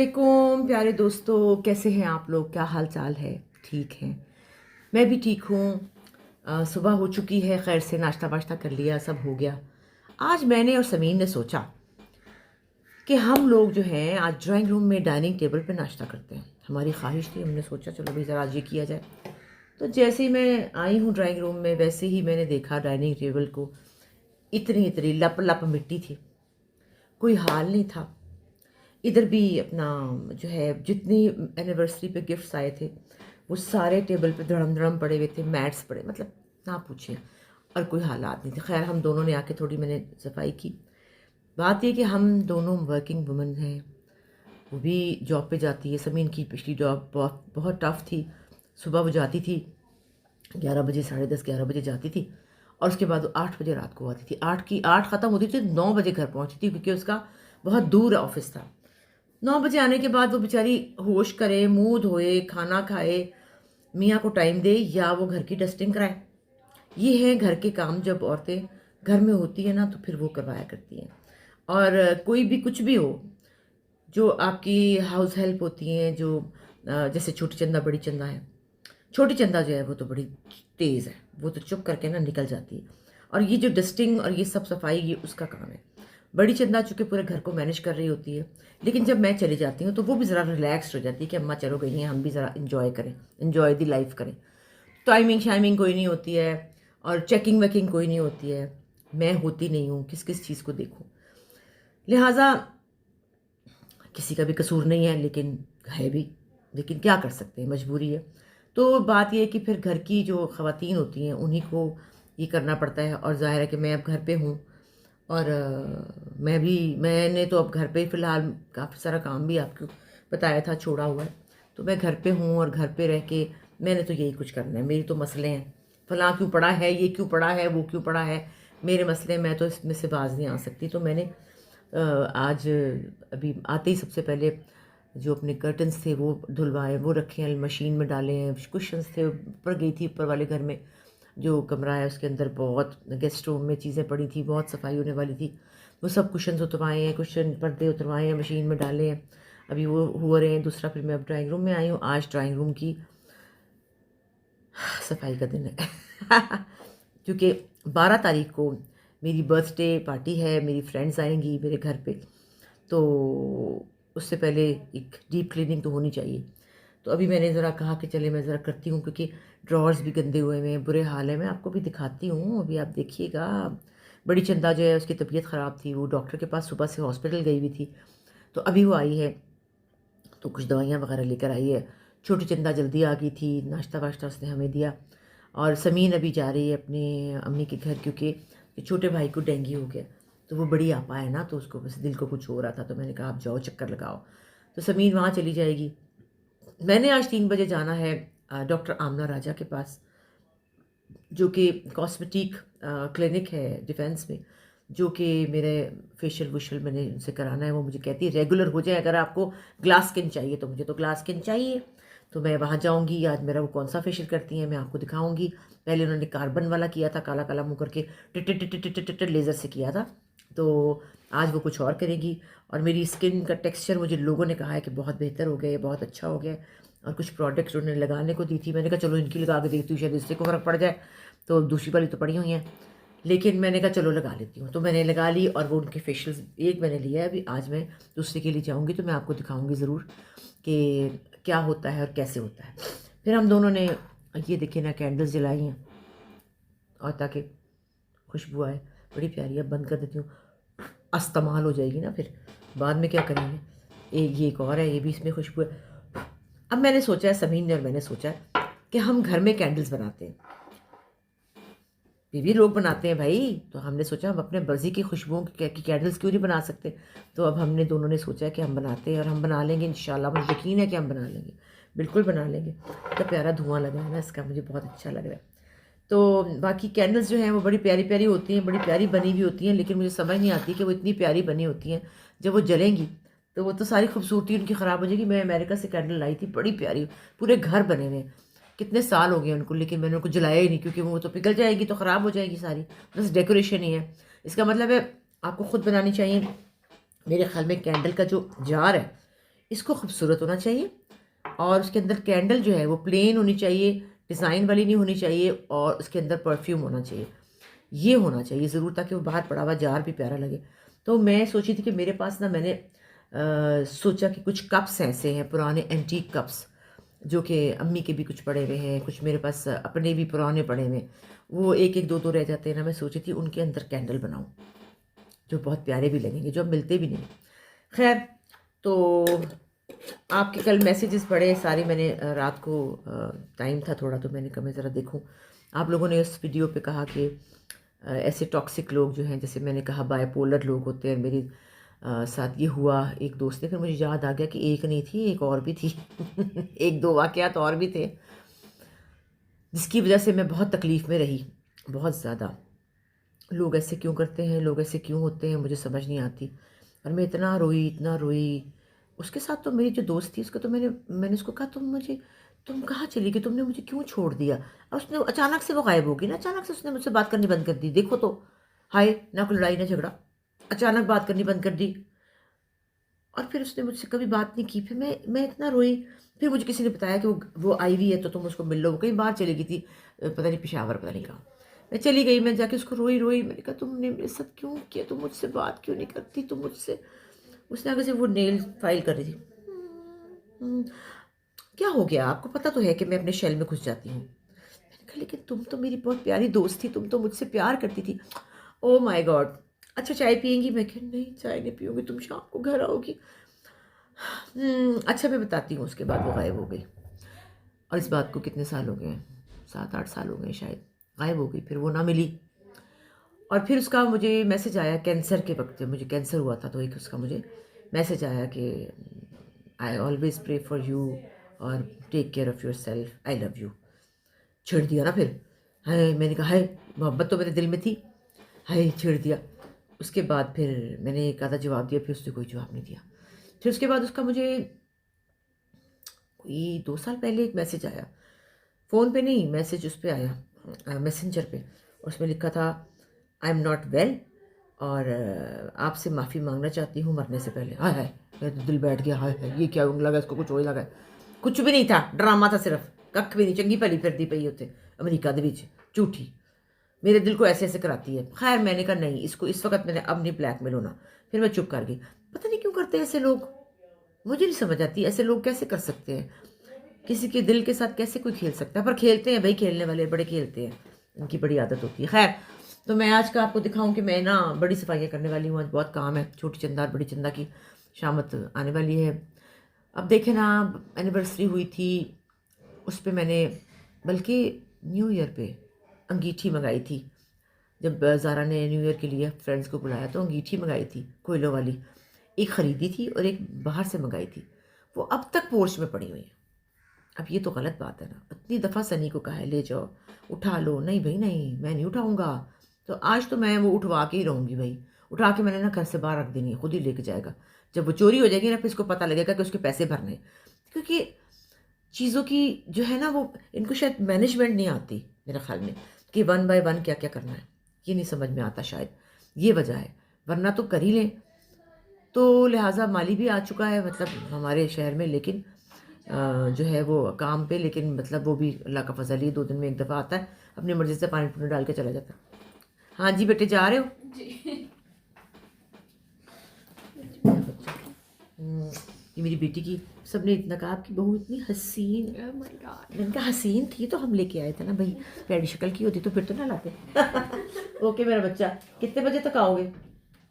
वालेकुम प्यारे दोस्तों, कैसे हैं आप लोग? क्या हाल चाल है? ठीक है, मैं भी ठीक हूँ। सुबह हो चुकी है, खैर से नाश्ता वाश्ता कर लिया, सब हो गया। आज मैंने और समीन ने सोचा कि हम लोग जो हैं आज ड्राइंग रूम में डाइनिंग टेबल पे नाश्ता करते हैं। हमारी ख्वाहिश थी, हमने सोचा चलो भाई ज़रा आज ये किया जाए। तो जैसे ही मैं आई हूँ ड्राइंग रूम में, वैसे ही मैंने देखा डाइनिंग टेबल को, इतनी इतनी लप लप मिट्टी थी, कोई हाल नहीं था। इधर भी अपना जो है जितनी एनिवर्सरी पे गिफ्ट्स आए थे वो सारे टेबल पे धड़म धड़म पड़े हुए थे, मैट्स पड़े, मतलब ना पूछिए। और कोई हालात नहीं थे। खैर हम दोनों ने आके थोड़ी मैंने सफाई की। बात ये कि हम दोनों वर्किंग वुमेन हैं, वो भी जॉब पे जाती है। समीन की पिछली जॉब बहुत बहुत टफ़ थी। सुबह वो जाती थी 11 बजे, 10:30 11 बजे जाती थी, और उसके बाद वो 8 बजे रात को आती थी। 8 ख़त्म होती थी, 9 बजे घर पहुँचती थी, क्योंकि उसका बहुत दूर ऑफिस था। 9 बजे आने के बाद वो बेचारी होश करे, मुंह धोए, खाना खाए, मियाँ को टाइम दे, या वो घर की डस्टिंग कराए। ये है घर के काम। जब औरतें घर में होती है ना तो फिर वो करवाया करती हैं। और कोई भी कुछ भी हो, जो आपकी हाउस हेल्प होती हैं, जो जैसे छोटी चंदा बड़ी चंदा है। छोटी चंदा जो है वो तो बड़ी तेज़ है, वो तो चुप करके ना निकल जाती है। और ये जो डस्टिंग और ये सब सफाई, ये उसका काम है। बड़ी चंदा चूँकि पूरे घर को मैनेज कर रही होती है, लेकिन जब मैं चली जाती हूँ तो वो भी ज़रा रिलैक्स्ड हो जाती है कि अम्मा चलो गई हैं, हम भी ज़रा इंजॉय करें, इंजॉय दी लाइफ करें। टाइमिंग शाइमिंग कोई नहीं होती है, और चेकिंग वेकिंग कोई नहीं होती है। मैं होती नहीं हूँ, किस किस चीज़ को देखूँ। लिहाजा किसी का भी कसूर नहीं है, लेकिन है भी, लेकिन क्या कर सकते हैं, मजबूरी है। तो बात ये है कि फिर घर की जो ख़वातीन होती हैं उन्हीं को ये करना पड़ता है। और ज़ाहिर है कि मैं अब घर पे हूँ, और मैंने तो अब घर पे फ़िलहाल काफ़ी सारा काम भी आपको बताया था छोड़ा हुआ है। तो मैं घर पे हूँ, और घर पे रह के मैंने तो यही कुछ करना है। मेरी तो मसले हैं, फ़लाँ क्यों पड़ा है, ये क्यों पड़ा है, वो क्यों पड़ा है, मेरे मसले, मैं तो इसमें से बाज नहीं आ सकती। तो मैंने आज अभी आते ही सबसे पहले जो अपने कर्टन्स थे वो धुलवाए, वो रखे हैं, मशीन में डाले हैं। कुशन्स थे, ऊपर गई थी, ऊपर वाले घर में जो कमरा है उसके अंदर बहुत गेस्ट रूम में चीज़ें पड़ी थी, बहुत सफाई होने वाली थी। वो सब कुशन्स उतरवाए हैं, कुशन पर्दे उतरवाए हैं, मशीन में डाले हैं, अभी वो हो रहे हैं। दूसरा फिर मैं अब ड्राइंग रूम में आई हूँ। आज ड्राइंग रूम की सफाई का दिन है क्योंकि 12 तारीख को मेरी बर्थडे पार्टी है, मेरी फ्रेंड्स आएंगी मेरे घर पे, तो उससे पहले एक डीप क्लीनिंग तो होनी चाहिए। तो अभी मैंने ज़रा कहा कि चले मैं ज़रा करती हूँ, क्योंकि ड्रॉर्स भी गंदे हुए हैं, बुरे हाल है। मैं आपको भी दिखाती हूँ, अभी आप देखिएगा। बड़ी चंदा जो है उसकी तबीयत ख़राब थी, वो डॉक्टर के पास सुबह से हॉस्पिटल गई हुई थी, तो अभी वो आई है, तो कुछ दवाइयाँ वगैरह लेकर आई है। छोटी चंदा जल्दी आ गई थी, नाश्ता वाश्ता उसने हमें दिया। और समीन अभी जा रही है अपने अम्मी के घर, क्योंकि छोटे भाई को डेंगू हो गया। तो वो बड़ी आपा है ना, तो उसको बस दिल को कुछ हो रहा था, तो मैंने कहा आप जाओ चक्कर लगाओ। तो समीन वहाँ चली जाएगी। मैंने आज 3 बजे जाना है डॉक्टर आमना राजा के पास, जो कि कॉस्मेटिक क्लिनिक है डिफेंस में, जो कि मेरे फेशियल वुशियल मैंने उनसे कराना है। वो मुझे कहती है रेगुलर हो जाए, अगर आपको ग्लास स्किन चाहिए, तो मुझे तो ग्लास स्किन चाहिए। तो मैं वहाँ जाऊँगी। आज मेरा वो कौन सा फेशियल करती हैं मैं आपको दिखाऊँगी। पहले उन्होंने कार्बन वाला किया था, काला काला मुँह करके tit tit tit tit tit laser से किया था। तो आज वो कुछ और करेगी। और मेरी स्किन का टेक्सचर मुझे लोगों ने कहा है कि बहुत बेहतर हो गया है, बहुत अच्छा हो गया है। और कुछ प्रोडक्ट्स उन्होंने लगाने को दी थी, मैंने कहा चलो इनकी लगा के देखती हूँ, शायद इससे को फ़र्क पड़ जाए। तो दूसरी वाली तो पड़ी हुई हैं, लेकिन मैंने कहा चलो लगा लेती हूँ। तो मैंने लगा ली, और वो उनके फेशियल्स एक मैंने लिया है। अभी आज मैं दूसरे के लिए जाऊँगी, तो मैं आपको दिखाऊँगी ज़रूर कि क्या होता है और कैसे होता है। फिर हम दोनों ने ये देखिए ना कैंडल्स जलाई हैं, और ताकि खुशबू आए, बड़ी प्यारी। अब बंद कर देती हूँ, इस्तेमाल हो जाएगी ना, फिर बाद में क्या करेंगे। ये एक और है, ये भी इसमें खुशबू है। अब मैंने सोचा है, समीन ने और मैंने सोचा है कि हम घर में कैंडल्स बनाते हैं। भी लोग बनाते हैं भाई, तो हमने सोचा हम अपने मर्ज़ी की खुशबुओं की कैंडल्स क्यों नहीं बना सकते। तो अब हमने दोनों ने सोचा है कि हम बनाते हैं, और हम बना लेंगे इंशाल्लाह। मुझे यकीन है कि हम बना लेंगे, बिल्कुल बना लेंगे। इतना प्यारा धुआं लगा है ना इसका, मुझे बहुत अच्छा लग रहा है। तो बाकी कैंडल्स जो हैं वो बड़ी प्यारी प्यारी होती हैं, बड़ी प्यारी बनी हुई होती हैं, लेकिन मुझे समझ नहीं आती कि वो इतनी प्यारी बनी होती हैं, जब वो जलेंगी तो वो तो सारी खूबसूरती उनकी ख़राब हो जाएगी। मैं अमेरिका से कैंडल लाई थी, बड़ी प्यारी, पूरे घर बने हुए हैं। कितने साल हो गए उनको, लेकिन मैंने उनको जलाया ही नहीं, क्योंकि वो तो पिघल जाएगी तो ख़राब हो जाएगी सारी। बस डेकोरेशन ही है। इसका मतलब है आपको ख़ुद बनानी चाहिए। मेरे ख्याल में कैंडल का जो जार है, इसको खूबसूरत होना चाहिए और उसके अंदर कैंडल जो है वो प्लेन होनी चाहिए, डिज़ाइन वाली नहीं होनी चाहिए और उसके अंदर परफ्यूम होना चाहिए। ये होना चाहिए ज़रूर ताकि वो बाहर पड़ा हुआ जार भी प्यारा लगे। तो मैं सोची थी कि मेरे पास ना मैंने सोचा कि कुछ कप्स ऐसे हैं पुराने एंटीक कप्स जो कि अम्मी के भी कुछ पड़े हुए हैं, कुछ मेरे पास अपने भी पुराने पड़े हुए हैं। वो एक एक दो दो रह जाते हैं ना, मैं सोची थी उनके अंदर कैंडल बनाऊं जो बहुत प्यारे भी लगेंगे, जो अब मिलते भी नहीं। खैर, तो आपके कल मैसेजेस पढ़े सारे मैंने, रात को टाइम था थोड़ा तो मैंने कहा मैं ज़रा देखूं। आप लोगों ने उस वीडियो पे कहा कि ऐसे टॉक्सिक लोग जो हैं, जैसे मैंने कहा बायपोलर लोग होते हैं। मेरे साथ ये हुआ एक दोस्त ने, फिर मुझे याद आ गया कि एक नहीं थी, एक और भी थी एक दो वाक़यात और भी थे जिसकी वजह से मैं बहुत तकलीफ़ में रही, बहुत ज़्यादा। लोग ऐसे क्यों करते हैं, लोग ऐसे क्यों होते हैं, मुझे समझ नहीं आती। और मैं इतना रोई, इतना रोई। उसके साथ तो मेरी जो दोस्त थी उसको तो मैंने उसको कहा तुम कहाँ चली गई, तुमने मुझे क्यों छोड़ दिया। और उसने अचानक से वो गायब हो गई ना, अचानक से उसने मुझसे बात करनी बंद कर दी। देखो तो, हाय ना कोई लड़ाई ना झगड़ा, अचानक बात करनी बंद कर दी। और फिर उसने मुझसे कभी बात नहीं की। फिर मैं इतना रोई। फिर मुझे किसी ने बताया कि वो आई हुई है तो तुम उसको मिल लो। वो कहीं बाहर चली गई थी, पता नहीं पेशावर, पता नहीं कहाँ। मैं चली गई, मैं जाके उसको रोई रोई। मैंने कहा तुमने मेरे साथ क्यों किया, तुम मुझसे बात क्यों नहीं करती, तुम मुझसे। उसने आगे से वो नेल फाइल कर रही थी। "हम्म, क्या हो गया, आपको पता तो है कि मैं अपने शेल में घुस जाती हूँ।" मैंने कहा लेकिन तुम तो मेरी बहुत प्यारी दोस्त थी, तुम तो मुझसे प्यार करती थी। Oh my God. अच्छा चाय पियेंगी? मैं कहा नहीं चाय नहीं पीऊँगी, तुम शाम को घर आओगी। अच्छा मैं बताती हूँ। उसके बाद वो गायब हो गई। और इस बात को कितने साल हो गए हैं, 7-8 साल हो गए शायद। गायब हो गई, फिर वो ना मिली। और फिर उसका मुझे मैसेज आया कैंसर के वक्त, जब मुझे कैंसर हुआ था तो एक उसका मुझे मैसेज आया कि I always pray for you और take care of yourself, I love you. छेड़ दिया ना फिर। हाय, मैंने कहा हाय, मोहब्बत तो मेरे दिल में थी, हाय छेड़ दिया। उसके बाद फिर मैंने एक आधा जवाब दिया, फिर उसने कोई जवाब नहीं दिया। फिर उसके बाद उसका मुझे कोई 2 साल पहले एक मैसेज आया, फ़ोन पे नहीं, मैसेज उस पे आया, मैसेंजर पे। उसमें लिखा था आई एम नॉट वेल और आपसे माफ़ी मांगना चाहती हूँ मरने से पहले। हाय हाय, मेरा तो दिल बैठ गया। हाय हाय, ये क्या लगा इसको, कुछ और लगा। कुछ भी नहीं था, ड्रामा था सिर्फ, कख भी नहीं। चंगी भली फिरदी पई उत्थे अमरीका दे विच, झूठी। मेरे दिल को ऐसे ऐसे कराती है। खैर मैंने कहा नहीं, इसको इस वक्त मैंने अब नहीं ब्लैकमेल होना। फिर मैं चुप कर गई। पता नहीं क्यों करते हैं ऐसे लोग, मुझे नहीं समझ आती ऐसे लोग कैसे कर सकते हैं। किसी के दिल के साथ कैसे कोई खेल सकता है, पर खेलते हैं भाई, खेलने वाले बड़े खेलते हैं, इनकी बड़ी आदत होती है। खैर, तो मैं आज का आपको दिखाऊं कि मैं ना बड़ी सफाइयाँ करने वाली हूँ। आज बहुत काम है, छोटी चंदा और बड़ी चंदा की शामत आने वाली है। अब देखें ना, एनिवर्सरी हुई थी, उस पर मैंने बल्कि न्यू ईयर पे अंगीठी मंगाई थी। जब ज़ारा ने न्यू ईयर के लिए फ्रेंड्स को बुलाया तो अंगीठी मंगाई थी कोयलों वाली। एक ख़रीदी थी और एक बाहर से मंगाई थी। वो अब तक पोर्च में पड़ी हुई है। अब ये तो गलत बात है ना, इतनी दफ़ा सनी को कहा है ले जाओ उठा लो, नहीं भाई नहीं, मैं नहीं उठाऊंगा। तो आज तो मैं वो उठवा के ही रहूँगी भाई। उठा के मैंने ना घर से बाहर रख देनी है, खुद ही लेके जाएगा। जब वो चोरी हो जाएगी ना, फिर इसको पता लगेगा कि उसके पैसे भरने। क्योंकि चीज़ों की जो है ना, वो इनको शायद मैनेजमेंट नहीं आती मेरे ख्याल में, कि 1 बाय 1 क्या क्या करना है, ये नहीं समझ में आता शायद। ये वजह है, वरना तो कर ही लें। तो लिहाजा माली भी आ चुका है मतलब हमारे शहर में, लेकिन जो है वो काम पे, लेकिन मतलब वो भी अल्लाह का फजल ही 2 दिन में एक दफ़ा आता है, अपनी मर्ज़ी से पानी पुनी डाल के चला जाता है। हाँ जी बेटे, जा रहे हो? जी। ये मेरी बेटी की, सबने इतना कहा आपकी बहू इतनी हसीन। oh my God. मैंने कहा हसीन थी तो हम लेके आए थे ना भाई, पैडी शक्ल की होती तो फिर तो ना लाते। ओके मेरा बच्चा, कितने बजे तक आओगे?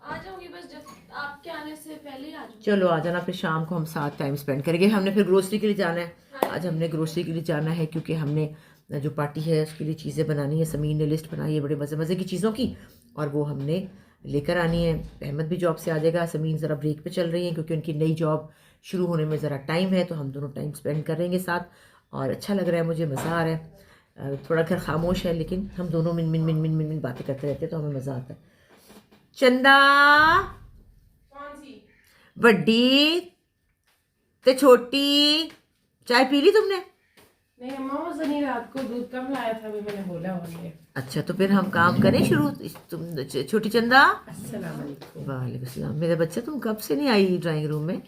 आ जाऊंगी बस, जब आपके आने से पहले ही आ जाऊंगी। चलो आ जाना, फिर शाम को हम साथ टाइम स्पेंड करेंगे। हमने फिर ग्रोसरी के लिए जाना है। आज हमने ग्रोसरी के लिए जाना है क्योंकि हमने जो पार्टी है उसके लिए चीज़ें बनानी है। समीन ने लिस्ट बनाई है बड़े मज़े मज़े की चीज़ों की, और वो हमने लेकर आनी है। अहमद भी जॉब से आ जाएगा। समीन ज़रा ब्रेक पे चल रही है क्योंकि उनकी नई जॉब शुरू होने में ज़रा टाइम है, तो हम दोनों टाइम स्पेंड करेंगे साथ। और अच्छा लग रहा है, मुझे मज़ा आ रहा है। थोड़ा घर खामोश है लेकिन हम दोनों मिन मिन मिन मिन मिन मिन बातें करते रहते हैं, तो हमें मज़ा आता है। चंदा बड्डी ते छोटी, चाय पी ली तुमने? नहीं अम्मा, वो सनी रात को दूध कम लाया था, अभी मैंने बोला उन्हें। अच्छा तो फिर हम काम करें शुरू। तुम छोटी चंदा। अस्सलाम वालेकुम। वालेकुम सलाम। मेरा बच्चा, तुम कब से नहीं आई ड्राइंग रूम में?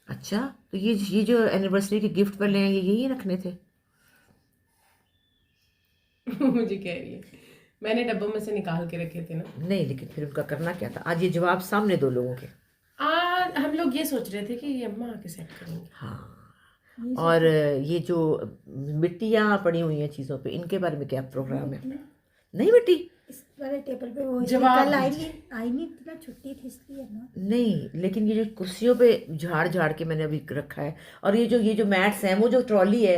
अच्छा, तो ये जो एनिवर्सरी के गिफ्ट पर ले हैं, ये यही रखने थे? मुझे कह रही है मैंने डब्बों में से निकाल के रखे थे ना। नहीं, लेकिन फिर उनका करना क्या था? आज ये जवाब सामने दो लोगों के। हम लोग ये सोच रहे थे कि ये अम्मा आके सेट करेंगे। हाँ, और ये जो मिट्टियाँ पड़ी हुई हैं चीज़ों पे, इनके बारे में क्या प्रोग्राम है? नहीं मिट्टी इस वाले टेबल पे वो जवाब कल आई नहीं इतना छुट्टी थी इसलिए ना। नहीं, लेकिन ये जो कुर्सियों पे झाड़ झाड़ के मैंने अभी रखा है, और ये जो मैट्स हैं, वो जो ट्रॉली है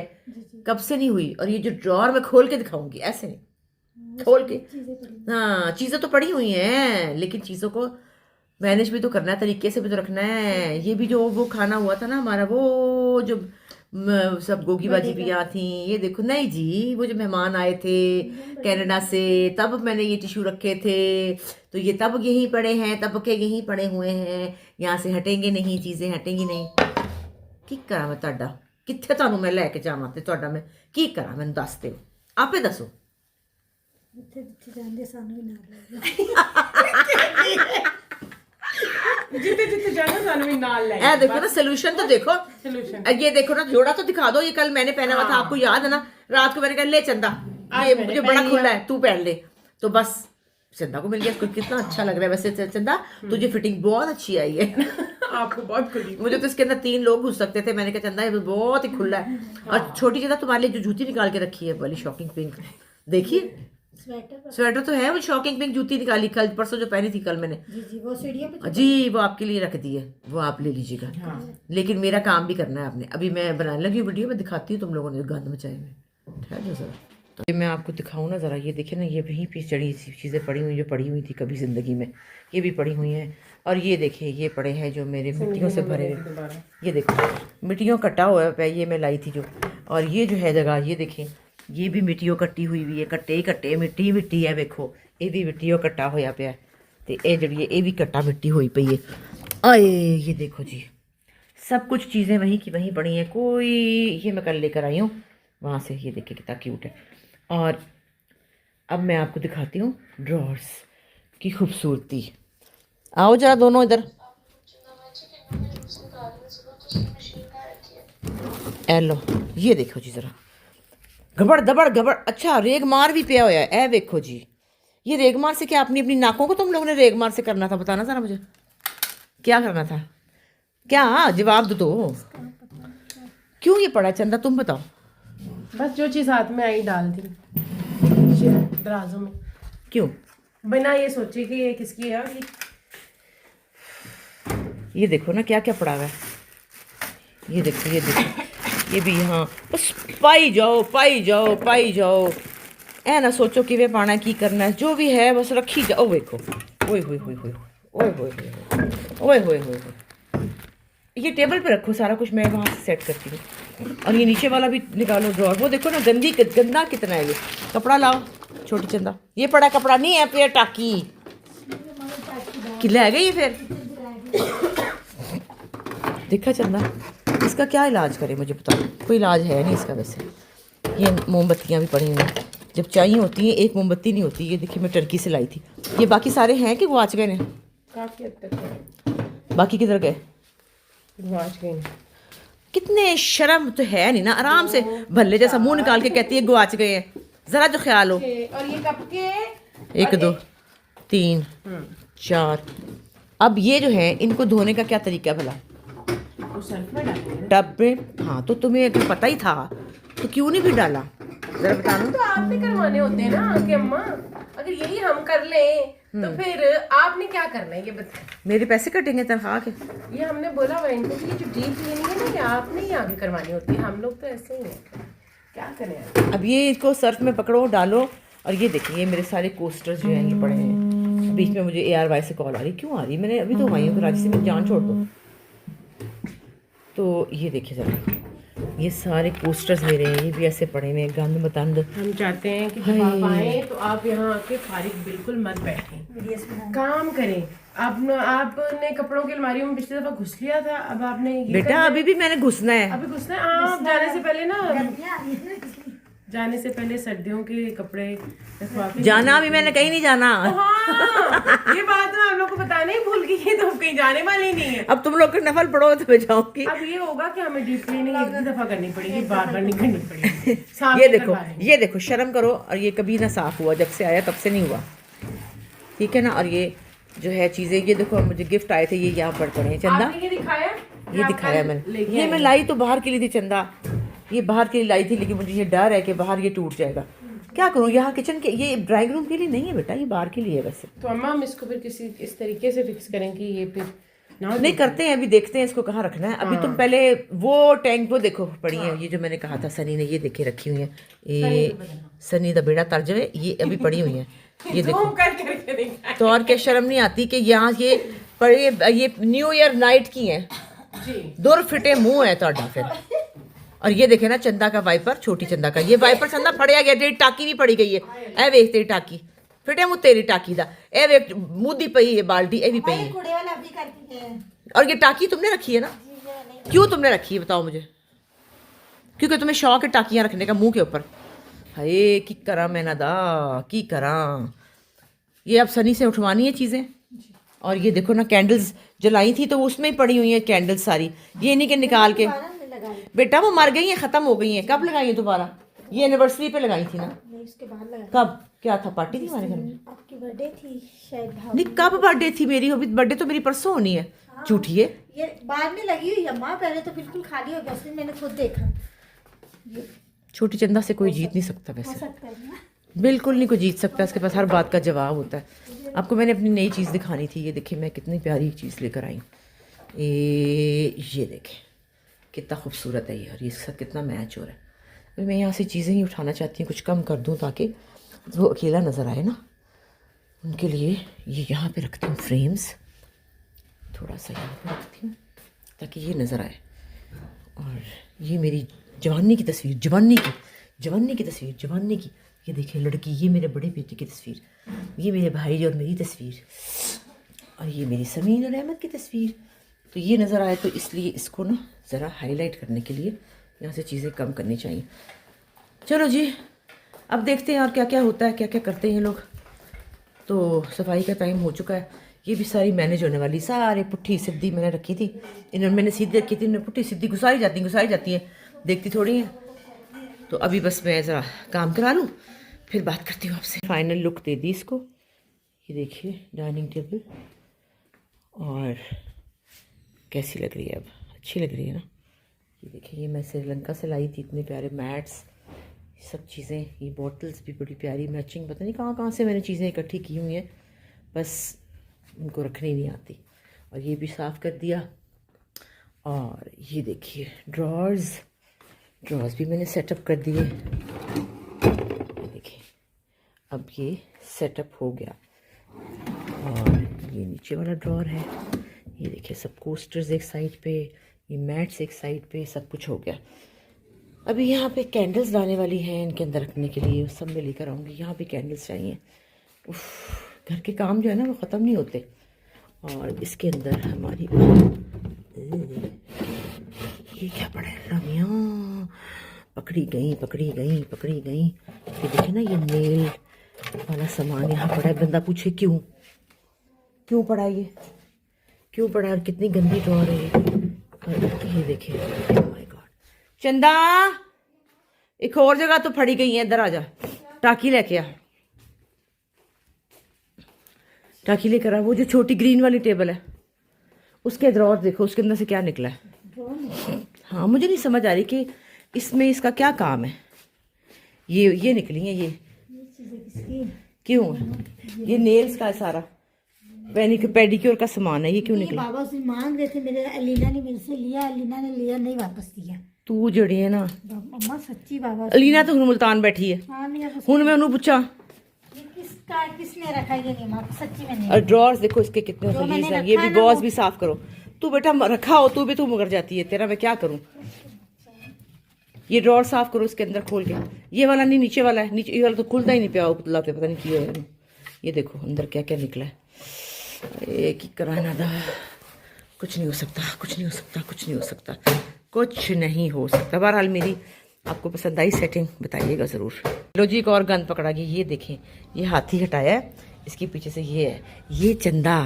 कब से नहीं हुई, और ये जो ड्रॉर में खोल के दिखाऊंगी, ऐसे नहीं खोल के। हाँ, चीज़ें तो पड़ी हुई हैं, लेकिन चीज़ों को मैनेज भी तो करना है, तरीके से भी तो रखना है। ये भी जो वो खाना हुआ था ना हमारा, वो जो सब गोगी बाजी भी यहाँ थी, ये देखो। नहीं जी, वो जो मेहमान आए थे कनाडा से, तब मैंने ये टिश्यू रखे थे, तो ये तब यहीं पड़े हैं, तब के यहीं पड़े हुए हैं, यहाँ से हटेंगे नहीं, चीज़ें हटेंगी नहीं। की करा मैं ਤੁਹਾਡਾ कित्थे ਤੁਹਾਨੂੰ मैं लैके जावां ते ਤੁਹਾਡਾ मैं की करा, मैनूं दस दिओ, आपे दसो। ਜਿੱਥੇ ਜਿੱਥੇ ਜਾਂਦੇ ਸਾਨੂੰ ਵੀ ਨਾਲ ਲੈ ਜਾਓ। जितने जितने जाना सानू भी नाल ले। ए देखो ना, सोल्यूशन तो देखो। सोल्यूशन ये देखो ना, जोड़ा तो दिखा दो। ये कल मैंने पहना हुआ था, आपको याद है ना? रात को मैंने कहा ले चंदा, ये मुझे बड़ा खुला है, तू पहन ले। तो बस चंदा को मिल गया। कितना अच्छा लग रहा है वैसे चंदा, तुझे फिटिंग बहुत अच्छी आई है। आपको बहुत खुली। मुझे तो इसके अंदर 3 लोग घुस सकते थे। मैंने कहा चंदा ये बहुत ही खुला है। और छोटी चंदा तुम्हारे लिए जो जूती निकाल के रखी है वाली शॉकिंग पिंक, देखिए स्वेटर तो है, वो शॉकिंग पिंक जूती निकाली कल परसों जो पहनी थी कल मैंने। जी वो सीढ़ियों पे जी, वो आपके लिए रख दी है, वो आप ले लीजिएगा। हाँ। लेकिन मेरा काम भी करना है आपने। अभी मैं बनाने लगी हूँ वीडियो, में दिखाती हूँ तुम लोगों ने गंद मचाए में। ठहर जाओ जरा, तो मैं आपको दिखाऊँ ना ज़रा। ये देखिए ना, ये वहीं पे चढ़ी चीज़ें पड़ी हुई जो पड़ी हुई थी कभी ज़िंदगी में, ये भी पड़ी हुई हैं। और ये देखिए, ये पड़े हैं जो मेरे मिट्टियों से भरे हुए। ये देखो, मिट्टियों कटा हुआ है, ये मैं लाई थी जो। और ये जो है जगह, ये देखें, ये भी मिट्टियों कट्टी हुई भी है, कट्टे ही कट्टे, मिट्टी मिट्टी है। देखो, ये भी मिट्टियों कट्टा होया पिया, तो ये जड़ी है, ये भी कट्टा मिट्टी हुई पई है। आए, ये देखो जी, सब कुछ चीज़ें वहीं की वहीं पड़ी हैं। कोई, ये मैं कल लेकर आई हूँ वहाँ से। ये देखिए कितना क्यूट है। और अब मैं आपको दिखाती हूँ ड्रॉर्स की खूबसूरती। आओ जरा दोनों इधर। लो, ये देखो जी ज़रा, घबड़ दबड़ घबड़। अच्छा, रेगमार भी पिया होया है। ए देखो जी, ये रेगमार से क्या अपनी अपनी नाकों को तुम लोगों ने रेगमार से करना था? बताना ज़रा मुझे, क्या करना था? क्या जवाब दो। क्यों ये पड़ा चंदा, तुम बताओ। बस जो चीज हाथ में आई डाल दी दराजों में। क्यों? बिना ये सोचे कि ये किसकी है। ये देखो ना क्या क्या पड़ा हुआ है। ये देखो, ये देखो, ये भी यहाँ बस पाई जाओ पाई जाओ पाई जाओ। ऐ ना सोचो कि वे पाना की करना है, जो भी है बस रखी जाओ। देखो, ओए होए होए होए ओए होए होए होए होए। ये टेबल पे रखो सारा कुछ, मैं वहाँ से सेट करती हूँ। और ये नीचे वाला भी निकालो ड्रॉर। वो देखो ना, गंदा कितना है। ये कपड़ा लाओ छोटी चंदा, ये पड़ा कपड़ा नहीं है, पेड़ टाकी कि ले गई फिर। देखा चंदा, इसका क्या इलाज करे मुझे बताओ। कोई इलाज है नहीं इसका वैसे। ये मोमबत्तियाँ भी पड़ी हुई हैं, जब चाहिए होती हैं। एक मोमबत्ती नहीं होती। ये देखिए, मैं टर्की से लाई थी। ये बाकी सारे हैं कि गुआच गए हैं? काफी हद तक। बाकी किधर गए? गुआच गए। कितने शर्म तो है नहीं ना, आराम से भल्ले जैसा मुंह निकाल के कहती है गुआच गए हैं। जरा जो ख्याल हो। और ये कप के 1 2 3 4। अब ये जो है, इनको धोने का क्या तरीका है भला? सर्फ में डालेंगे टब में। हाँ, तो तुम्हें अगर पता ही था तो क्यों नहीं फिर डाला? जरा बताना। तो आपने करवाने होते हैं ना कि अम्मा, अगर यही हम कर लें तो फिर आपने क्या करना है ये बताएं। मेरे पैसे कटेंगे तनख्वाह के। ये हमने बोला हुआ इनको कि ये जो डीप क्लीनिंग है ना, ये आपने ही आगे करवानी होती है। हम लोग तो ऐसे ही हैं, क्या करें। अब ये इसको सर्फ में पकड़ो, डालो। और ये देखिए, ये मेरे सारे कोस्टर्स जो हैं ये पड़े हैं। बीच में मुझे ARY से कॉल आ रही। क्यों आ रही? मैंने अभी तो आई हूँ कराची से, मेरी जान छोड़ दो। तो ये देखिए ज़रा, ये सारे पोस्टर्स मेरे हैं, ये भी ऐसे पड़े हुए हैं, गंद मतंद। हम चाहते हैं कि जब आप आए तो आप यहाँ आके फारिग बिल्कुल मत बैठें, काम करें। आपने कपड़ों की अलमारियों में पिछली दफा घुस लिया था, अब आपने ये बेटा अभी भी मैंने घुसना है। अभी घुसना है। आप जाने से पहले ना जाने से पहले सर्दियों के कपड़े रखवा के जाना भी मैंने कहीं नहीं जाना। हाँ, ये बात मैं आप लोग को बताना ही भूल गई कि तो कहीं जाने वाली नहीं है। अब तुम लोग के नफल पढ़ो तो मैं जाऊंगी। अब ये होगा कि हमें डीप क्लीनिंग एक दफा करनी पड़ेगी, बार बार नहीं करनी पड़ेगी। साफ ये नहीं देखो, करवा लेंगे। ये देखो, शर्म करो। और ये कभी ना साफ हुआ, जब से आया तब से नहीं हुआ, ठीक है ना। और ये जो है चीजें, ये देखो मुझे गिफ्ट आए थे, ये यहाँ पर पड़े हैं। चंदा, आपने ये दिखाया? ये आप दिखाया कल मैंने। लेके ये आए मैं हैं। लाई तो बाहर के लिए थी चंदा, ये बाहर के लिए लाई थी, लेकिन मुझे ये डर है कि बाहर ये टूट जाएगा। क्या करूँ, यहाँ किचन के, ये ड्राइंग रूम के लिए नहीं है बेटा, ये बाहर के लिए है वैसे। तो अम्मा हम इसको फिर किसी इस तरीके से फिक्स करें कि ये फिर ना नहीं करते हैं, अभी देखते हैं इसको कहाँ रखना है। अभी तुम पहले वो टैंक वो देखो पड़ी है, ये जो मैंने कहा था सनी ने, ये देखे रखी हुई है, ये सनी दा बेड़ा तर्ज है, ये अभी पड़ी हुई है, ये देखो। zoom करके दिखाएं। तो और क्या शर्म नहीं आती कि यहाँ ये पड़े, ये न्यू ईयर नाइट की है, जी दुर फिटे मुंह है तोड़ा फिर। और ये देखे ना चंदा का वाइपर, छोटी चंदा का ये वाइपर चंदा फड़िया गया, तेरी टाकी भी पड़ी गई है। ए वेख तेरी टाकी फिटे मुँह तेरी टाकी दा, ए वेख मुद्दी पई है बाल्टी, ए भी पई है। कूड़े वाला भी करती है। और ये टाकी तुमने रखी है ना, क्यों तुमने रखी है बताओ मुझे? क्योंकि तुम्हें शौक है टाकियां रखने का मुंह के ऊपर। हाय की करा मैं ना दा, की करा। ये अब सनी से उठवानी है चीज़ें। और ये देखो ना, कैंडल्स जलाई थी तो उसमें ही पड़ी हुई है कैंडल्स सारी, ये नहीं कि निकाल के। बेटा वो मर गई हैं, ख़त्म हो गई हैं। कब लगाई है दोबारा? ये एनिवर्सरी पे लगाई थी ना। नहीं, उसके बाद लगा। कब, क्या था, पार्टी थी हमारे घर में? आपकी बर्थडे थी शायद। नहीं, कब बर्थडे थी मेरी? अभी बर्थडे तो मेरी परसों होनी है। झूठी है ये बाद में लगी हुई है माँ, पहले तो बिल्कुल खाली हो गया, उसने मैंने खुद देखा। छोटी चंदा से कोई जीत नहीं सकता हो वैसे, सकता है ना। बिल्कुल नहीं कोई जीत सकता। इसके पास हर बात का जवाब होता है। आपको मैंने अपनी नई चीज़ दिखानी थी। ये देखिए मैं कितनी प्यारी चीज़ लेकर आई। ये देखें कितना खूबसूरत है ये, और ये इसके साथ कितना मैच हो रहा है। अभी मैं यहाँ से चीज़ें ही उठाना चाहती हूँ, कुछ कम कर दूँ ताकि वो अकेला नज़र आए ना। उनके लिए ये यहाँ पे रखती हूँ फ्रेम्स, थोड़ा सा यहाँ पे रखती हूँ ताकि ये नज़र आए। और ये मेरी जवानी की तस्वीर, जवानी की तस्वीर, जवानी की। ये देखिए लड़की, ये मेरे बड़े बेटे की तस्वीर, ये मेरे भाई और मेरी तस्वीर, और ये मेरी समीन और अहमद की तस्वीर। तो ये नज़र आए, तो इसलिए इसको ना ज़रा हाईलाइट करने के लिए यहाँ से चीज़ें कम करनी चाहिए। चलो जी, अब देखते हैं और क्या क्या होता है, क्या क्या करते हैं लोग। तो सफाई का टाइम हो चुका है। ये भी सारी मैनेज होने वाली, सारे पुट्ठी सीधी मैंने रखी थी, इन्होंने मैंने सीधी रखी थी, इन्होंने पुट्ठी सीधी घुसाई जाती हैं, देखती थोड़ी हैं। तो अभी बस मैं ज़रा काम करा लूँ, फिर बात करती हूँ आपसे। फाइनल लुक दे दी इसको। ये देखिए डाइनिंग टेबल, और कैसी लग रही है? अब अच्छी लग रही है ना। ये देखिए, ये मैं श्रीलंका से लाई थी, इतने प्यारे मैट्स, सब चीज़ें। ये बॉटल्स भी बड़ी प्यारी मैचिंग, पता नहीं कहाँ से मैंने चीज़ें इकट्ठी की हुई हैं, बस उनको रखनी नहीं आती। और ये भी साफ़ कर दिया। और ये देखिए ड्रॉर्स भी मैंने सेटअप कर दिए। ये देखिए अब ये सेटअप हो गया। और ये नीचे वाला ड्रॉर है, ये देखिए सब कोस्टर्स एक साइड पे, ये मैट्स एक साइड पे, सब कुछ हो गया। अभी यहाँ पे कैंडल्स लाने वाली हैं इनके अंदर रखने के लिए, सब मैं लेकर आऊँगी। यहाँ पे कैंडल्स चाहिए। घर के काम जो है ना वो ख़त्म नहीं होते। और इसके अंदर हमारी ये क्या पड़ा है, रमिया पकड़ी गई। ये देखिए ना, ये नेल वाला सामान यहाँ पड़ा है। बंदा पूछे क्यों पड़ा है, ये क्यों पड़ा है, कितनी गंदी ड्रॉर है ये। और ये देखिए, ओह माय गॉड, चंदा एक और जगह तो फड़ी गई है, इधर आ जा, टाकी लेके आ, टाकी लेकर आ। वो जो छोटी ग्रीन वाली टेबल है उसके ड्रॉर देखो, उसके अंदर से क्या निकला है। हाँ, मुझे नहीं समझ आ रही कि इसमें इसका क्या काम है। ये निकली है, ये क्यों है? ये नेल्स का सारा पेडिक्योर का सामान है, ये क्यों निकला? बाबा से मांग रहे थे, मेरे अलीना ने मेरे से लिया, अलीना ने लिया नहीं, वापस दिया। तू जड़ी है ना अम्मा, सच्ची बाबा। अलीना तो हुन मुल्तान बैठी है। हाँ, नहीं वापस। हुन मैं उन्हें पूछा किसने रखा, ये नहीं माँ, सच्ची में नहीं। और ड्रॉर्स देखो इसके कितने जो खलीज मैंने हैं। ये रखा भी है ना, बॉस वो- भी साफ करो। तू बेटा रखा हो, तू भी तू मुकर जाती है, तेरा मैं क्या करूं। ये ड्रॉर साफ करो, इसके अंदर खोल के। ये वाला नहीं, नीचे वाला है। नीचे ये वाला तो खुलता ही नहीं पिया, पुतला पे पता नहीं किया है। ये देखो अंदर क्या क्या निकला है। एक ही कराना था, कुछ नहीं हो सकता। बहरहाल मेरी आपको पसंद आई सेटिंग बताइएगा ज़रूर। लो जी, एक और गंद पकड़ा गया। ये देखें, ये हाथी हटाया है, इसके पीछे से ये है, ये चंदा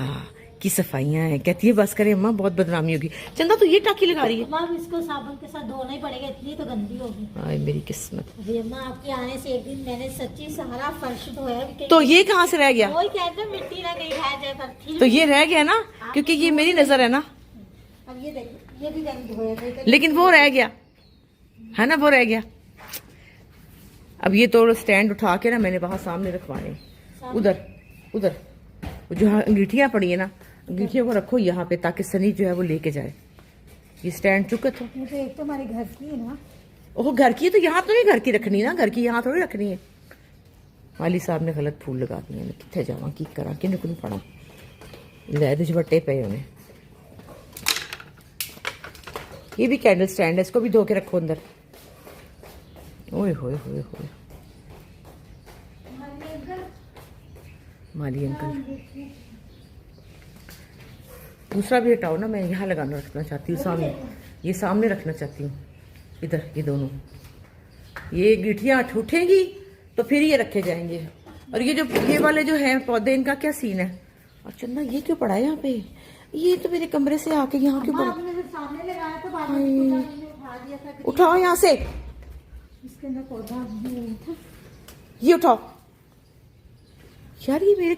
की सफाइयाँ हैं। कहती है बस करें अम्मा, बहुत बदनामी होगी। चंदा तो ये टाकी लगा रही है। मैम इसको साबुन के साथ धोना ही पड़ेगा, इतनी तो गंदी होगी। हाय मेरी किस्मत। अरे अम्मा आपके आने से एक दिन मैंने सच्ची सारा फर्श धोया। तो ये कहाँ से रह गया? वही कहते हैं मिट्टी ना कहीं रह जाए, पर फिर तो ये रह गया ना, क्योंकि ये मेरी नजर है ना। अब ये देखिए, ये भी गंद धोया, लेकिन वो रह गया है ना, वो रह गया। अब ये तो स्टैंड उठा के ना मैंने वहां सामने रखवाने, उधर उधर जो अंगीठियां पड़ी है ना, अंगीठियों को रखो यहाँ पे, ताकि सनी जो है वो लेके जाए। ये स्टैंड चुका तो ये तो एक तो हमारे घर की है ना। ओह घर की है, तो यहाँ तो नहीं घर की रखनी ना, घर की यहाँ थोड़ी रखनी है। वाली साहब ने गलत फूल लगा दिए। मैं कितने जावा की करा कि निकलू पड़ा लैद झबट्टे पे उन्हें। ये भी कैंडल स्टैंड है, इसको भी धो के रखो अंदर। ओए होए होए होए, माली अंकल। दूसरा भी हटाओ ना, मैं यहाँ लगाना रखना चाहती हूँ सामने, ये सामने रखना चाहती हूँ इधर। ये दोनों, ये गिठियाँ उठेंगी तो फिर ये रखे जाएंगे। और ये जो ये वाले जो हैं पौधे, इनका क्या सीन है? और चंदा ये क्यों पड़ा है यहाँ पे? ये तो मेरे कमरे से आके यहाँ क्यों पड़ा? आपने जब सामने लगाया था, बाद में उठा दिया था। उठाओ यहाँ से, इसके अंदर पौधा नहीं था। ये उठाओ यार, ये मेरे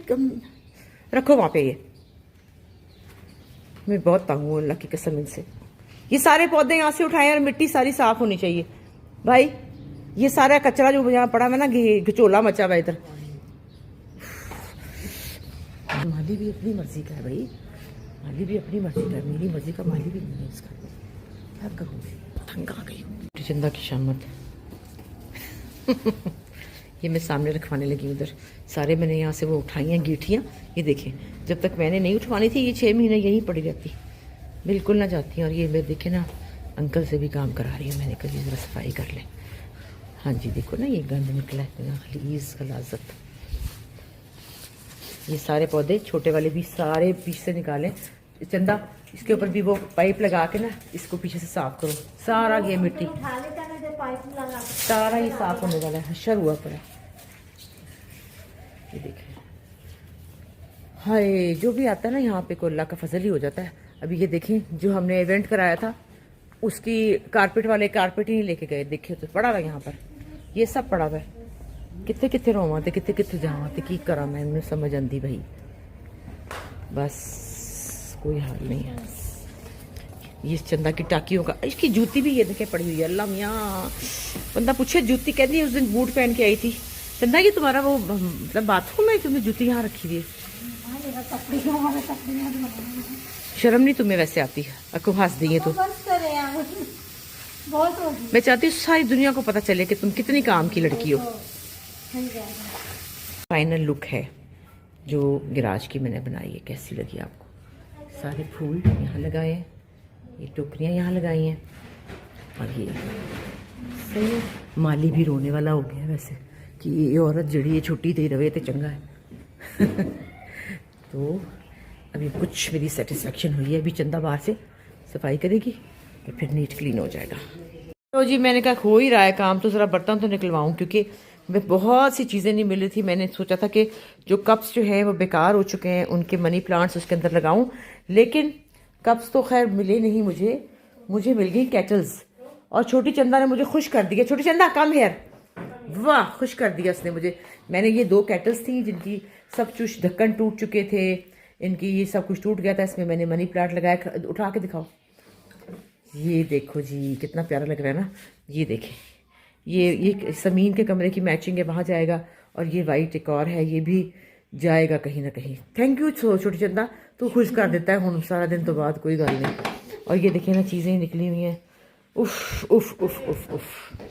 रखो वहां पे। ये मैं बहुत तंग हूँ अल्लाह की कसम इनसे। ये सारे पौधे यहाँ से उठाए और मिट्टी सारी साफ होनी चाहिए भाई। ये सारा कचरा जो यहाँ पड़ा है ना, घचोला मचा हुआ इधर। माली भी अपनी मर्जी का है भाई, माली भी अपनी मर्जी का है, मेरी मर्जी का माली भी नहीं है इसका। क्या करूँ, तंग आ गई हूँ। चंदा की शामत ये मैं सामने रखवाने लगी उधर। सारे मैंने यहाँ से वो उठाई हैं गीठियाँ। ये देखें, जब तक मैंने नहीं उठवानी थी ये 6 महीने यहीं पड़ी रहती, बिल्कुल ना जाती। और ये मैं देखे ना, अंकल से भी काम करा रही हूँ मैंने, कभी ज़रा सफाई कर ले। हाँ जी देखो ना, ये गंद निकला है, खलीज गलाजत। ये सारे पौधे छोटे वाले भी सारे पीछे से निकालें। चंदा इसके ऊपर भी वो पाइप लगा के ना, इसको पीछे से साफ करो। सारा ये मिट्टी सारा ही साफ होने वाला है, हशर हुआ पड़ा। ये देखें, हाय जो भी आता है ना यहाँ पे, को अल्लाह का फजल ही हो जाता है। अभी ये देखें, जो हमने इवेंट कराया था उसकी कारपेट वाले कारपेट ही नहीं लेके गए। देखिए तो पड़ा हुआ यहाँ पर, ये सब पड़ा हुआ है। कितने कितने रोवा थे, कितने कितने जावा थे, की करा मैं, इन्हें समझ आती भाई। बस कोई हाल नहीं है। ये चंदा की टाकियों का, इसकी जूती भी ये देखे पड़ी हुई है। अल्लाह मियाँ, बंदा पूछे जूती, कहती है उस दिन बूट पहन के आई थी। चंदा ये तुम्हारा वो मतलब बाथरूम है, तुमने जूती यहाँ रखी हुई है? शर्म नहीं तुम्हें वैसे आती है? आपको हंस दी है तो मैं चाहती हूँ सारी दुनिया को पता चले कि तुम कितनी काम की लड़की हो। फाइनल लुक है जो गिराज की मैंने बनाई है, कैसी लगी आपको? सारे फूल यहाँ लगाए हैं, ये टोकरियाँ यहाँ लगाई हैं, और ये सही है। माली भी रोने वाला हो गया वैसे कि ये औरत जड़ी ये छुट्टी दे रहे थे चंगा है। तो अभी कुछ मेरी सेटिस्फेक्शन हुई है। अभी चंदा बाहर से सफाई करेगी तो फिर नीट क्लीन हो जाएगा। तो जी मैंने कहा हो ही रहा है काम, तो ज़रा बर्तन तो निकलवाऊँ, क्योंकि मैं बहुत सी चीज़ें नहीं मिल रही थी। मैंने सोचा था कि जो कप्स जो हैं वो बेकार हो चुके हैं, उनके मनी प्लांट्स उसके अंदर लगाऊं, लेकिन कप्स तो खैर मिले नहीं मुझे मिल गई केटल्स। और छोटी चंदा ने मुझे खुश कर दिया। छोटी चंदा कम हेयर, वाह खुश कर दिया उसने मुझे। मैंने ये 2 केटल्स थी जिनकी सब कुछ ढक्कन टूट चुके थे, इनकी ये सब कुछ टूट गया था। इसमें मैंने मनी प्लांट लगाया। उठा के दिखाओ, ये देखो जी कितना प्यारा लग रहा है ना। ये देखें, ये समीन के कमरे की मैचिंग है, वहाँ जाएगा। और ये वाइट एक और है, ये भी जाएगा कहीं ना कहीं। थैंक यू छोटी चंदा, तू खुश कर देता है हम सारा दिन तो बाद, कोई गल नहीं। और ये देखिए ना चीज़ें निकली हुई हैं। उफ उफ उफ उफ उफ।